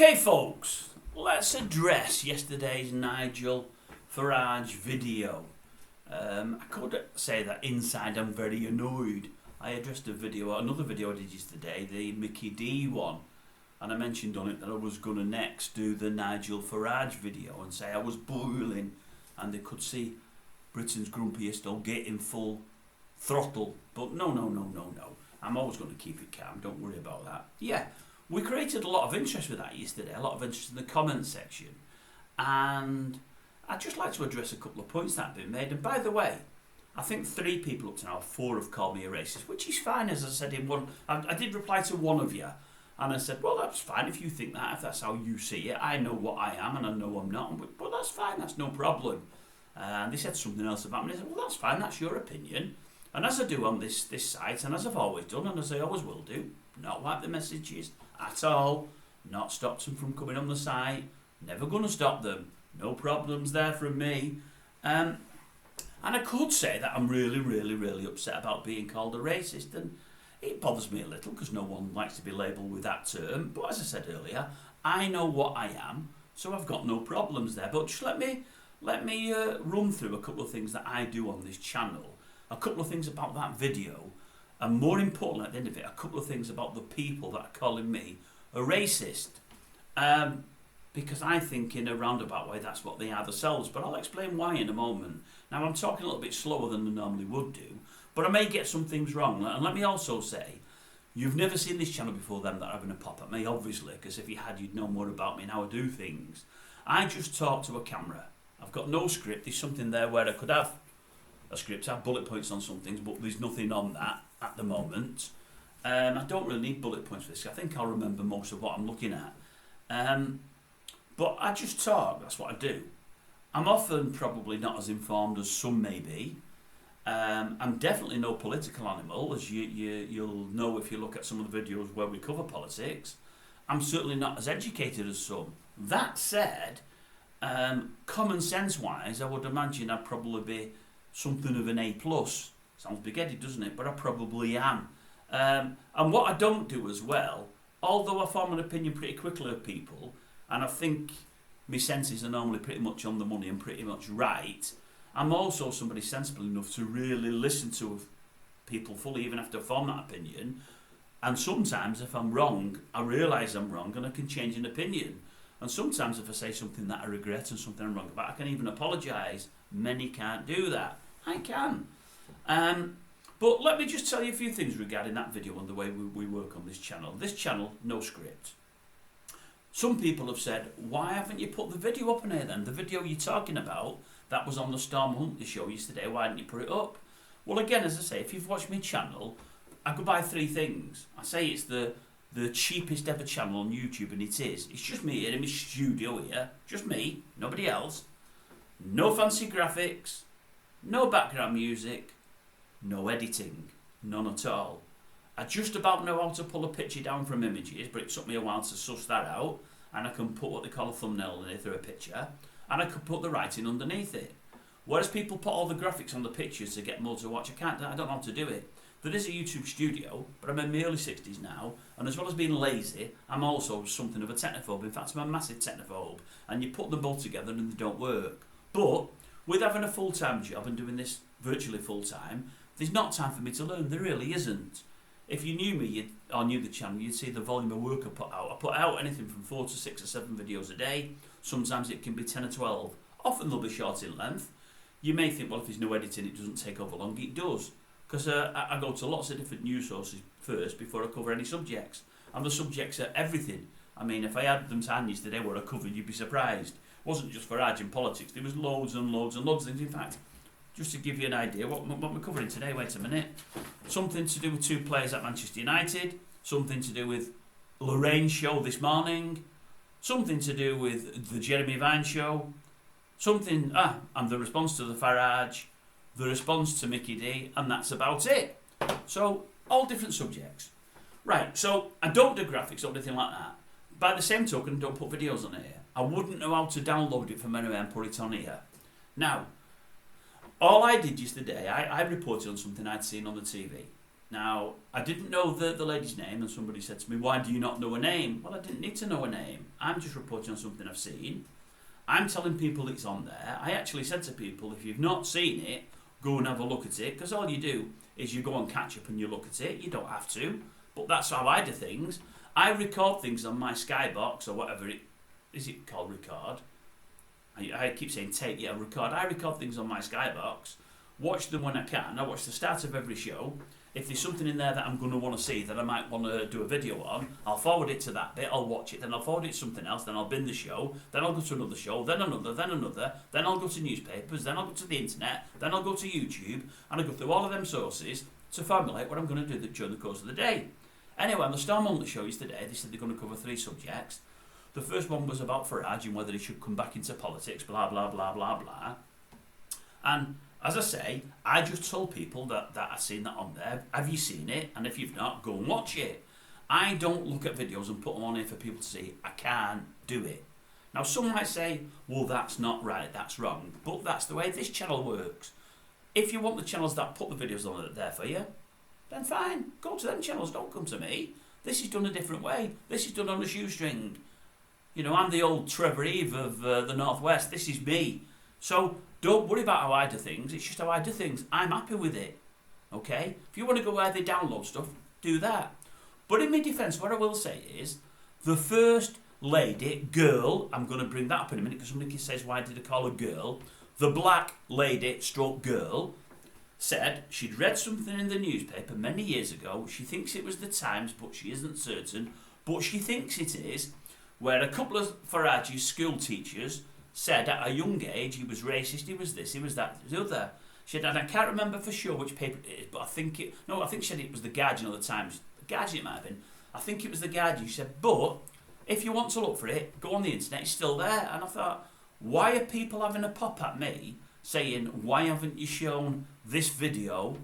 Okay folks, let's address yesterday's Nigel Farage video. I could say that inside I'm very annoyed. I addressed another video I did yesterday, the Mickey D one, and I mentioned on it that I was going to next do the Nigel Farage video and say I was boiling and they could see Britain's grumpiest old gate in full throttle. But no. I'm always going to keep it calm, don't worry about that. Yeah, we created a lot of interest with that yesterday, a lot of interest in the comments section. And I'd just like to address a couple of points that have been made. And by the way, I think 3 people up to now, 4 have called me a racist, which is fine, as I said in one. I did reply to one of you, and I said, well, that's fine if you think that, if that's how you see it. I know what I am, and I know I'm not, but that's fine, that's no problem. And they said something else about me, and I said, well, that's fine, that's your opinion. And as I do on this site, and as I've always done, and as I always will do, not wipe the messages at all, not stopped them from coming on the site, never going to stop them, no problems there from me. And I could say that I'm really upset about being called a racist, and it bothers me a little because no one likes to be labelled with that term. But as I said earlier, I know what I am, so I've got no problems there. But just let me run through a couple of things that I do on this channel, a couple of things about that video, and more importantly at the end of it, a couple of things about the people that are calling me a racist. Because I think in a roundabout way that's what they are themselves, but I'll explain why in a moment. Now I'm talking a little bit slower than I normally would do, but I may get some things wrong. And let me also say, you've never seen this channel before them that are having a pop at me, obviously, because if you had, you'd know more about me and how I do things. I just talk to a camera. I've got no script. There's something there where I could have a script, have bullet points on some things, but there's nothing on that at the moment. I don't really need bullet points for this. I think I'll remember most of what I'm looking at. But I just talk, that's what I do. I'm often probably not as informed as some may be. I'm definitely no political animal, as you'll know if you look at some of the videos where we cover politics. I'm certainly not as educated as some. That said, common sense wise, I would imagine I'd probably be something of an A+. Sounds big-headed, doesn't it? But I probably am. And what I don't do as well, although I form an opinion pretty quickly of people, and I think my senses are normally pretty much on the money and pretty much right, I'm also somebody sensible enough to really listen to people fully, even after I form that opinion. And sometimes if I'm wrong, I realise I'm wrong and I can change an opinion. And sometimes if I say something that I regret and something I'm wrong about, I can even apologise. Many can't do that. I can. But let me just tell you a few things regarding that video and the way we work on this channel. This channel, no script. Some people have said, why haven't you put the video up on here then? The video you're talking about, that was on the Storm Huntley show yesterday, why didn't you put it up? Well, again, as I say, if you've watched my channel, I go by 3 things. I say it's the cheapest ever channel on YouTube, and it is. It's just me here in my studio here, just me, nobody else. No fancy graphics, no background music, no editing, none at all. I just about know how to pull a picture down from images, but it took me a while to suss that out, and I can put what they call a thumbnail underneath or a picture, and I can put the writing underneath it. Whereas people put all the graphics on the pictures to get more to watch, I don't know how to do it. There is a YouTube studio, but I'm in my early 60s now, and as well as being lazy, I'm also something of a technophobe. In fact, I'm a massive technophobe, and you put them both together and they don't work. But with having a full-time job and doing this virtually full-time, there's not time for me to learn. There really isn't. If you knew me or knew the channel, you'd see the volume of work I put out. I put out anything from 4 to 6 or 7 videos a day. Sometimes it can be 10 or 12. Often they'll be short in length. You may think, well, if there's no editing, it doesn't take over long. It does. Because I go to lots of different news sources first before I cover any subjects. And the subjects are everything. I mean, if I had them to hand yesterday where I covered, you'd be surprised. It wasn't just Farage and politics. There was loads and loads and loads of things. In fact, just to give you an idea, what we're covering today, wait a minute. Something to do with 2 players at Manchester United. Something to do with Lorraine's show this morning. Something to do with the Jeremy Vine show. Something, and the response to the Farage. The response to Mickey D, and that's about it. So, all different subjects. Right, so I don't do graphics or anything like that. By the same token, I don't put videos on here. I wouldn't know how to download it from anywhere and put it on here. Now, all I did yesterday, I reported on something I'd seen on the TV. Now, I didn't know the lady's name, and somebody said to me, why do you not know her name? Well, I didn't need to know her name. I'm just reporting on something I've seen. I'm telling people it's on there. I actually said to people, if you've not seen it, go and have a look at it, because all you do is you go on catch up and you look at it. You don't have to, but that's how I do things. I record things on my Skybox or whatever it is it called, record. I keep saying tape, yeah, record. I record things on my Skybox, watch them when I can. I watch the start of every show. If there's something in there that I'm going to want to see that I might want to do a video on, I'll forward it to that bit, I'll watch it, then I'll forward it to something else, then I'll bin the show, then I'll go to another show, then another, then I'll go to newspapers, then I'll go to the internet, then I'll go to YouTube, and I go through all of them sources to formulate what I'm going to do during the course of the day. Anyway, on the Storm Monthly show yesterday, they said they're going to cover 3 subjects. The first one was about Farage and whether he should come back into politics, blah, blah, blah, blah, blah. And as I say, I just told people that I've seen that on there. Have you seen it? And if you've not, go and watch it. I don't look at videos and put them on here for people to see. I can't do it. Now, some might say, well, that's not right, that's wrong. But that's the way this channel works. If you want the channels that put the videos on there for you, then fine. Go to them channels, don't come to me. This is done a different way. This is done on a shoestring. You know, I'm the old Trevor Eve of the Northwest. This is me. So don't worry about how I do things. It's just how I do things. I'm happy with it. Okay? If you want to go where they download stuff, do that. But in my defence, what I will say is, the first lady, girl, I'm going to bring that up in a minute because somebody says, why did I call her girl? The black lady stroke girl said she'd read something in the newspaper many years ago. She thinks it was the Times, but she isn't certain. But she thinks it is, where a couple of Farage's school teachers said at a young age he was racist, he was this, he was that, he was the other. She said, and I can't remember for sure which paper it is, but I think she said it was the Guardian or the Times. The Guardian it might have been. I think it was the Guardian. She said, but if you want to look for it, go on the internet, it's still there. And I thought, why are people having a pop at me saying, why haven't you shown this video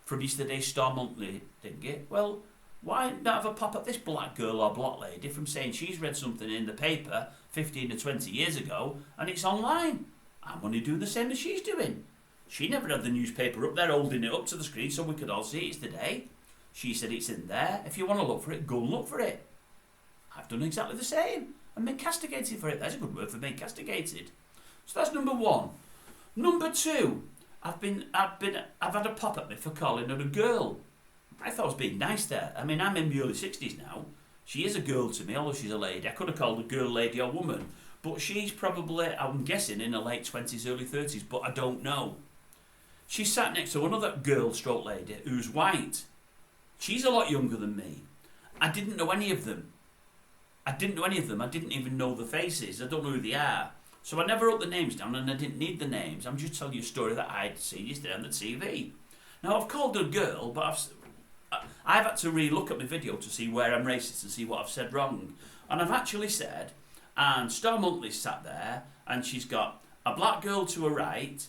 from yesterday's Storm Monthly thingy? Well, why not have a pop at this black girl or black lady from saying she's read something in the paper 15 or 20 years ago and it's online? I'm only doing the same as she's doing. She never had the newspaper up there holding it up to the screen so we could all see it's today. She said it's in there. If you want to look for it, go and look for it. I've done exactly the same and been castigated for it. That's a good word for being castigated. So that's number one. Number two, I've had a pop at me for calling her a girl. I thought I was being nice there. I mean, I'm in my early 60s now. She is a girl to me, although she's a lady. I could have called her girl, lady or woman. But she's probably, I'm guessing, in her late 20s, early 30s, but I don't know. She sat next to another girl stroke lady who's white. She's a lot younger than me. I didn't know any of them. I didn't even know the faces. I don't know who they are. So I never wrote the names down and I didn't need the names. I'm just telling you a story that I'd seen yesterday on the TV. Now, I've called her a girl, but I've had to re-look at my video to see where I'm racist and see what I've said wrong. And I've actually said, and Star Monthly's sat there, and she's got a black girl to her right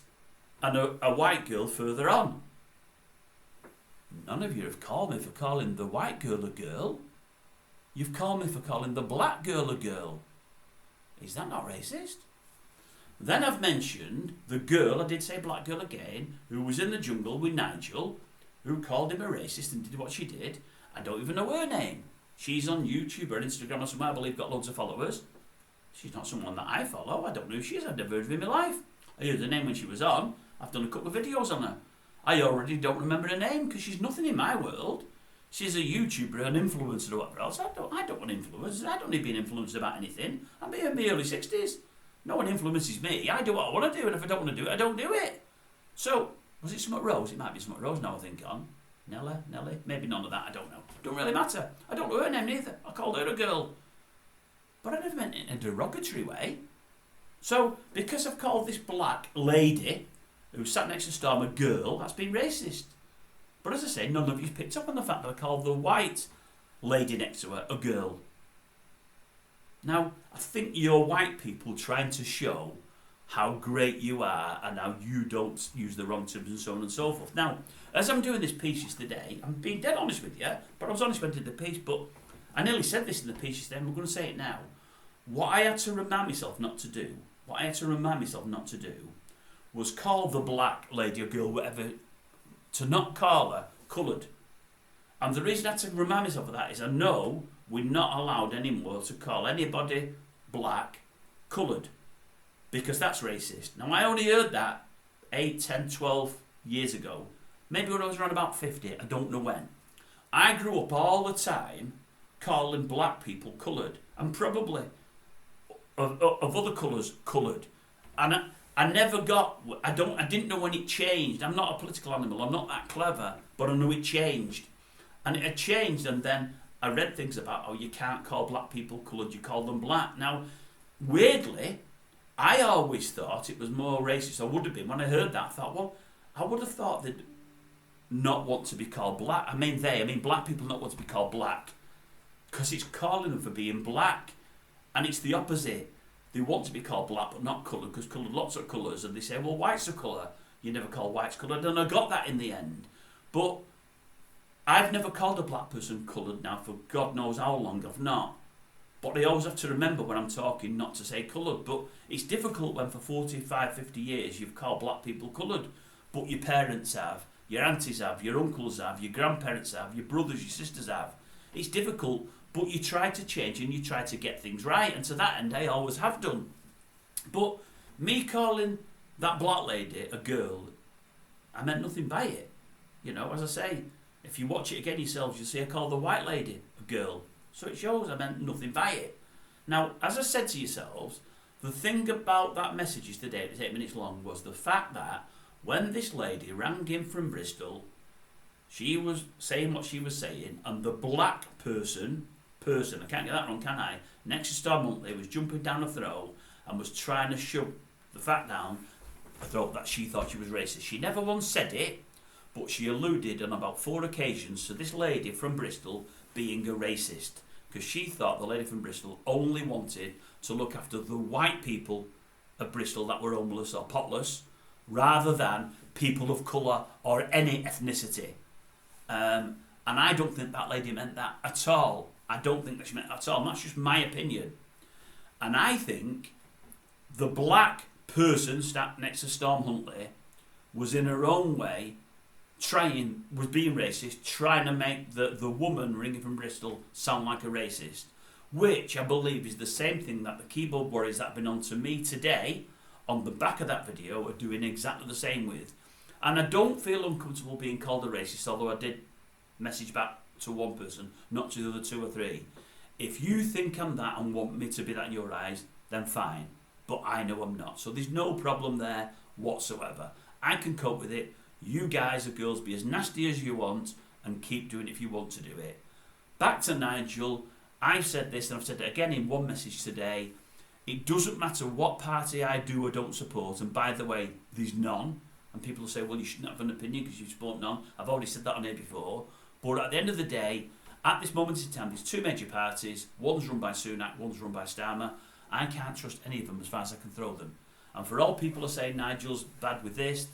and a white girl further on. None of you have called me for calling the white girl a girl. You've called me for calling the black girl a girl. Is that not racist? Then I've mentioned the girl, I did say black girl again, who was in the jungle with Nigel, who called him a racist and did what she did. I don't even know her name. She's on YouTube or Instagram or somewhere, I believe, got loads of followers. She's not someone that I follow. I don't know who she is. I've never heard of her in my life. I heard her name when she was on. I've done a couple of videos on her. I already don't remember her name because she's nothing in my world. She's a YouTuber, an influencer or whatever else. I don't want influencers. I don't need being influenced about anything. I'm in my early 60s. No one influences me. I do what I want to do, and if I don't want to do it, I don't do it. So, was it Smut Rose? It might be Smut Rose now, I think, on. Nelly? Maybe none of that, I don't know. Don't really matter. I don't know her name neither. I called her a girl. But I never meant it in a derogatory way. So, because I've called this black lady, who sat next to Storm, a girl, that's been racist. But as I say, none of you picked up on the fact that I called the white lady next to her a girl. Now, I think you're white people trying to show how great you are and how you don't use the wrong terms and so on and so forth. Now, as I'm doing this piece yesterday, I'm being dead honest with you, but I was honest when I did the piece, but I nearly said this in the piece yesterday, and I'm going to say it now. What I had to remind myself not to do, was call the black lady or girl, whatever, to not call her coloured. And the reason I had to remind myself of that is I know we're not allowed anymore to call anybody black coloured, because that's racist. Now, I only heard that 8, 10, 12 years ago, maybe when I was around about 50, I don't know when. I grew up all the time calling black people coloured, and probably of other colours coloured. And I never got, I didn't know when it changed. I'm not a political animal, I'm not that clever, but I know it changed. And it had changed, and then I read things about, oh, you can't call black people coloured, you call them black. Now, weirdly, I always thought it was more racist, or would have been. When I heard that, I thought, well, I would have thought they'd not want to be called black. I mean black people not want to be called black, because it's calling them for being black. And it's the opposite. They want to be called black, but not coloured, because coloured lots of colours, and they say, well, white's a colour. You never call whites coloured, and I got that in the end. But I've never called a black person coloured now for God knows how long. I've not. But I always have to remember when I'm talking not to say coloured. But it's difficult when for 45, 50 years you've called black people coloured. But your parents have, your aunties have, your uncles have, your grandparents have, your brothers, your sisters have. It's difficult, but you try to change and you try to get things right. And to that end, I always have done. But me calling that black lady a girl, I meant nothing by it. You know, as I say, if you watch it again yourselves, you'll see I called the white lady a girl. So it shows I meant nothing by it. Now, as I said to yourselves, the thing about that message yesterday, it was 8 minutes long, was the fact that when this lady rang in from Bristol, she was saying what she was saying, and the black person, I can't get that wrong, can I? Next to Storm Huntley was jumping down her throat and was trying to shove the fact down her throat that she thought she was racist. She never once said it, but she alluded on about 4 occasions to this lady from Bristol being a racist, because she thought the lady from Bristol only wanted to look after the white people of Bristol that were homeless or potless, rather than people of colour or any ethnicity. And I don't think that lady meant that at all. I don't think that she meant that at all. And that's just my opinion. And I think the black person sat next to Storm Huntley was in her own way was being racist, trying to make the woman ringing from Bristol sound like a racist, which I believe is the same thing that the keyboard warriors that have been on to me today on the back of that video are doing exactly the same with. And I don't feel uncomfortable being called a racist, although I did message back to one person, not to the other 2 or 3. If you think I'm that and want me to be that in your eyes, then fine. But I know I'm not. So there's no problem there whatsoever. I can cope with it. You guys or girls be as nasty as you want and keep doing it if you want to do it. Back to Nigel. I've said this and I've said it again in one message today. It doesn't matter what party I do or don't support. And by the way, there's none. And people will say, well, you shouldn't have an opinion because you support none. I've already said that on here before. But at the end of the day, at this moment in time, there's 2 major parties. One's run by Sunak, one's run by Starmer. I can't trust any of them as far as I can throw them. And for all people are saying Nigel's bad with this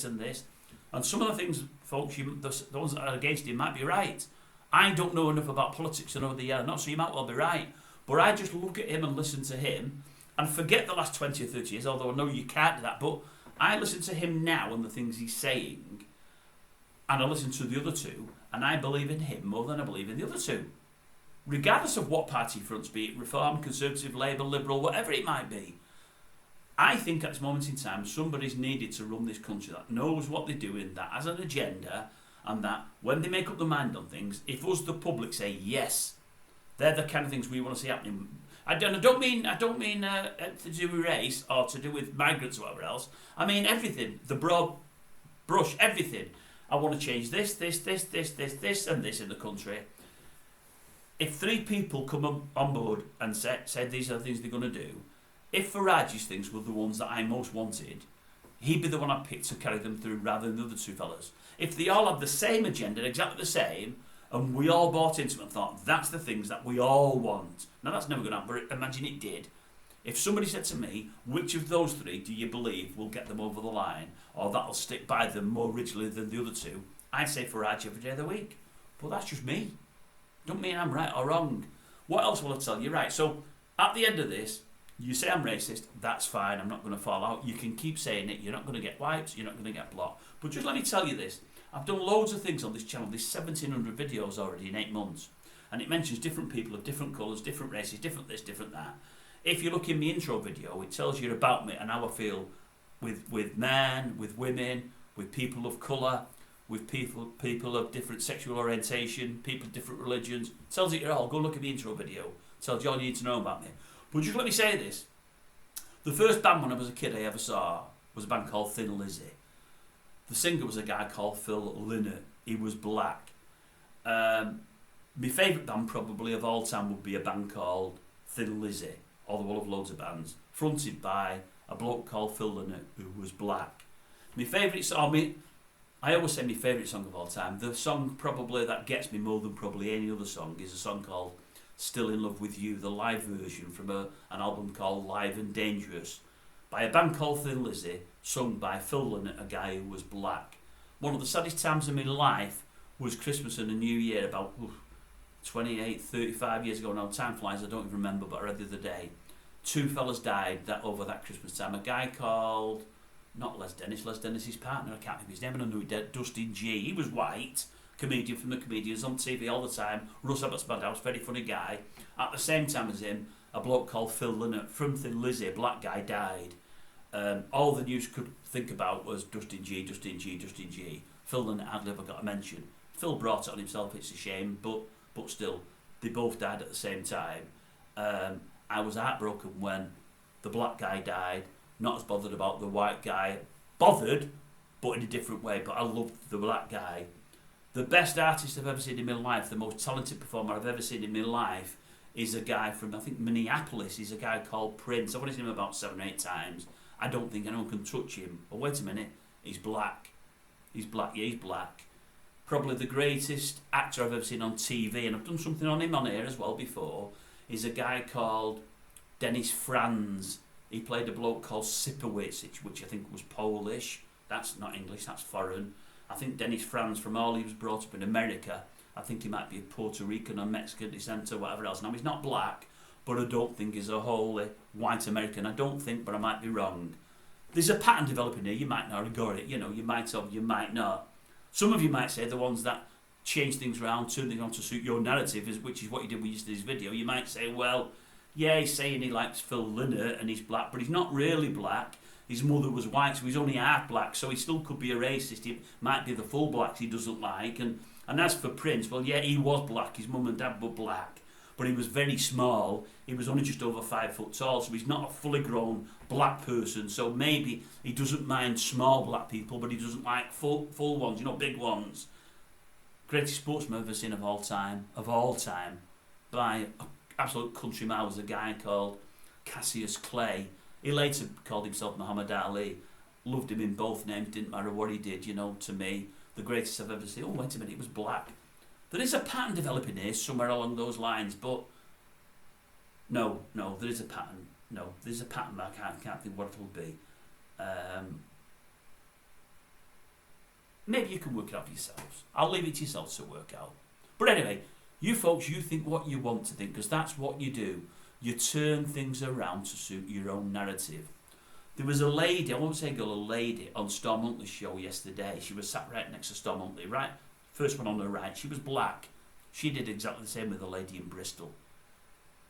and this, and some of the things, folks, the ones that are against him might be right. I don't know enough about politics to know the not, so you might well be right. But I just look at him and listen to him and forget the last 20 or 30 years, although I know you can't do that, but I listen to him now and the things he's saying, and I listen to the other 2, and I believe in him more than I believe in the other 2. Regardless of what party fronts, be it Reform, Conservative, Labour, Liberal, whatever it might be, I think at this moment in time somebody's needed to run this country that knows what they're doing, that has an agenda, and that when they make up their mind on things, if us the public say yes, they're the kind of things we want to see happening. I don't mean to do with race or to do with migrants or whatever else. I mean everything, the broad brush, everything. I want to change this and this in the country. If 3 people come on board and say these are the things they're going to do, if Farage's things were the ones that I most wanted, he'd be the one I picked to carry them through rather than the other 2 fellas. If they all had the same agenda, exactly the same, and we all bought into it and thought, that's the things that we all want. Now, that's never going to happen, but imagine it did. If somebody said to me, which of those 3 do you believe will get them over the line, or that'll stick by them more rigidly than the other 2, I'd say Farage every day of the week. But that's just me. Don't mean I'm right or wrong. What else will I tell you? Right, so at the end of this, you say I'm racist, that's fine, I'm not going to fall out. You can keep saying it, you're not going to get wiped, you're not going to get blocked. But just let me tell you this, I've done loads of things on this channel. There's 1,700 videos already in 8 months. And it mentions different people of different colours, different races, different this, different that. If you look in my intro video, it tells you about me and how I feel with men, with women, with people of colour, with people of different sexual orientation, people of different religions. It tells you all. Go look at the intro video. It tells you all you need to know about me. But just let me say this. The first band when I was a kid I ever saw was a band called Thin Lizzy. The singer was a guy called Phil Lynott. He was black. My favourite band probably of all time would be a band called Thin Lizzy, although I love loads of bands, fronted by a bloke called Phil Lynott who was black. My favourite song, I always say my favourite song of all time, the song probably that gets me more than probably any other song is a song called Still in Love with You, the live version from an album called Live and Dangerous by a band called Thin Lizzy, sung by Phil Lynott, a guy who was black. One of the saddest times in my life was Christmas and the New Year, about 28, 35 years ago now. Time flies, I don't even remember, but I read the other day. 2 fellas died over that Christmas time. A guy called, not Les Dennis, his partner, I can't remember his name, and I knew he did, Dustin G. He was white, comedian from the Comedians, on TV all the time. Russ Abbott's Bad House, very funny guy. At the same time as him, a bloke called Phil Lynott from Thin Lizzy, a black guy, died. All the news could think about was Dustin G. Phil Lynott hardly ever got a mention. Phil brought it on himself, it's a shame, but still, they both died at the same time. I was heartbroken when the black guy died, not as bothered about the white guy. Bothered, but in a different way, but I loved the black guy. The best artist I've ever seen in my life, the most talented performer I've ever seen in my life, is a guy from, I think, Minneapolis. He's a guy called Prince. I've only seen him about 7 or 8 times. I don't think anyone can touch him. Oh, wait a minute, he's black. He's black, yeah, he's black. Probably the greatest actor I've ever seen on TV, and I've done something on him on here as well before, is a guy called Dennis Franz. He played a bloke called Sipowicz, which I think was Polish. That's not English, that's foreign. I think Dennis Franz, from all he was brought up in America, I think he might be of Puerto Rican or Mexican descent or whatever else. Now, he's not black, but I don't think he's a wholly white American. I don't think, but I might be wrong. There's a pattern developing here. You might not have got it. You know, you might have, you might not. Some of you might say the ones that change things around, turn things on to suit your narrative, which is what you did with yesterday's video. You might say, well, yeah, he's saying he likes Phil Lynott and he's black, but he's not really black. His mother was white, so he's only half black, so he still could be a racist. He might be the full blacks he doesn't like. And as for Prince, well, yeah, he was black. His mum and dad were black, but he was very small. He was only just over 5 foot tall, so he's not a fully grown black person. So maybe he doesn't mind small black people, but he doesn't like full ones, you know, big ones. Greatest sportsman I've ever seen of all time, by an absolute country mile, was a guy called Cassius Clay. He later called himself Muhammad Ali. Loved him in both names, didn't matter what he did, you know, to me. The greatest I've ever seen. Oh, wait a minute, he was black. There is a pattern developing here, somewhere along those lines, but no, there is a pattern. No, there's a pattern, but I can't think what it'll be. Maybe you can work it out for yourselves. I'll leave it to yourselves to work out. But anyway, you folks, you think what you want to think, because that's what you do. You turn things around to suit your own narrative. There was a lady, I won't say girl, a lady on Storm Huntley's show yesterday. She was sat right next to Storm Huntley, right? First one on the right. She was black. She did exactly the same with a lady in Bristol.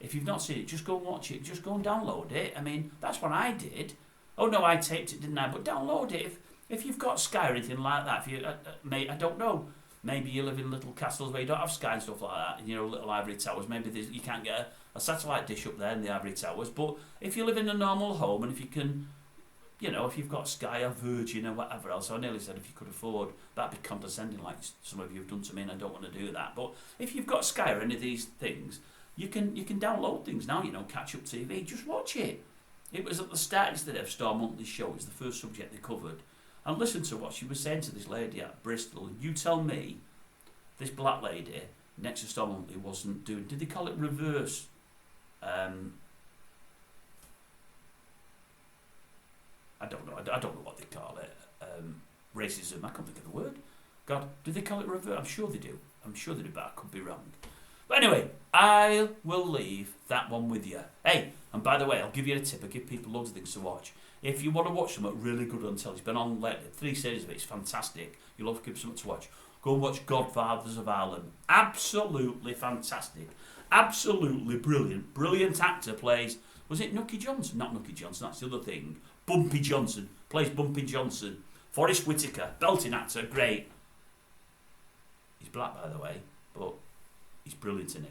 If you've not seen it, just go and watch it. Just go and download it. I mean, that's what I did. Oh no, I taped it, didn't I? But download it. If you've got Sky or anything like that, if you, mate, I don't know. Maybe you live in little castles where you don't have Sky and stuff like that, you know, little ivory towers. Maybe you can't get a satellite dish up there in the ivory towers. But if you live in a normal home, and if you can, you know, if you've got Sky or Virgin or whatever else, I nearly said if you could afford, that'd be condescending like some of you have done to me, and I don't want to do that. But if you've got Sky or any of these things, you can download things now, you know, catch up TV, just watch it. It was at the start yesterday of Storm Huntley's show. It was the first subject they covered. And listen to what she was saying to this lady at Bristol. You tell me this black lady next to Storm Huntley wasn't doing, did they call it reverse? I don't know. I don't know what they call it. Racism. I can't think of the word. God, do they call it reverse? I'm sure they do. But I could be wrong. But anyway, I will leave that one with you. Hey, and by the way, I'll give you a tip. I give people loads of things to watch. If you want to watch something really good on telly, it's been on lately, 3 series of it, it's fantastic. You'll love to give something to watch. Go and watch Godfathers of Ireland. Absolutely fantastic. Absolutely brilliant. Brilliant actor plays, was it Nucky Johnson? Not Nucky Johnson, that's the other thing. Bumpy Johnson. Plays Bumpy Johnson. Forrest Whitaker. Belting actor, great. He's black, by the way, but he's brilliant in it.